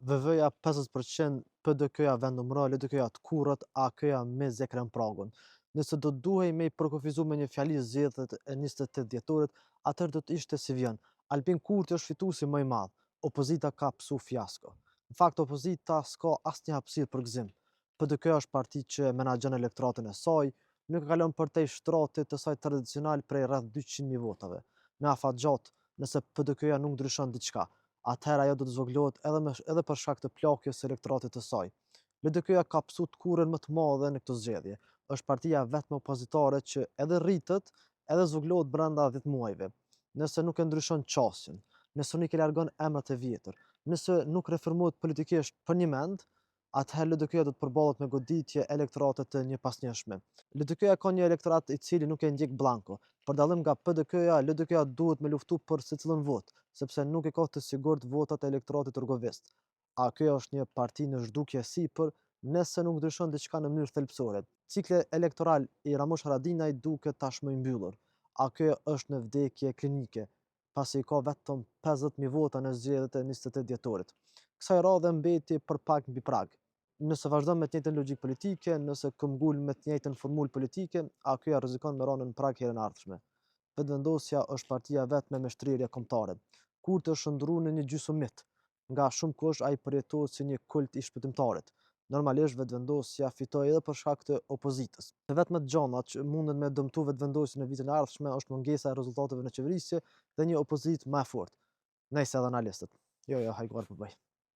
VV-ja 50%, PDK-ja vendnumëro, LDK-ja të kurrët, AK-ja me zekrën pragun. Nëse do duhej me i përkufizu me një fjali zgjedhjet e 28 dhjetorit, atëherë do të ishte si vjen. Albin Kurti është fituesi më i madh. Opozita ka psu fiasko. Në fakt opozita s'ka asnjë hapësirë për gëzim. PDK është parti që menaxhon elektoratin e saj, nuk e kalon përtej shtratit të saj tradicional prej rreth 200.000 votave. Me afatgjatë, nëse PDK-ja nuk ndryshon diçka, atëherë ajo do të zvoglohet edhe për shkak të plakjes së elektoratit të saj. LDK-ja ka psu të kurrën më të madhe në këtë zgjedhje. Është partia vetme opozitare që edhe rritet, edhe zvoglohet brenda 10 muajve. Nëse nuk e ndryshon qasjen, nëse nuk e largon emrat e vjetër, nëse nuk reformohet politikisht për një mend, atëherë LDK-ja do të përballet me goditje elektorate të njëpasnjëshme. LDK-ja ka një elektorat i cili nuk e ndjek blanko. Për dallim nga PDK-ja, LDK-ja duhet me luftu për secilën votë, sepse nuk e ka të sigurt votat e elektoratit rgovist. AK është një parti në zhdukje sipër, nëse nuk ndryshon diçka në mënyrë thelbësore. Cikli elektoral i Ramush Haradinaj duket tashmë i mbyllur. AK është në vdekje klinike, pasi ka vetëm 50.000 vota në zgjedhjet e 28 dhjetorit. Kësaj radhe mbeti për pak mbi prag. Nëse vazhdon me të njëjtën logjik politike, nëse këmbgul me të njëjtën formulë politike, AK rrezikon me rënë në prag herën ardhshme. Vetëvendosja është partia vetme me shtrirje kombëtare. Kurti është shndruar në një gjysmëmit. Nga shumë kohësh ai përjetohet si një kult i shpëtimtarit. Normalisht vetëvendosja fitoi edhe për shkak të opozitës. Të vetmet gjanat që mundet me dëmtu vetëvendosjen në vitin e ardhshëm është mungesa e rezultateve në qeverisje dhe një opozitë më e fortë. Nëse edhe analistët. Jo, hajguar po bëj.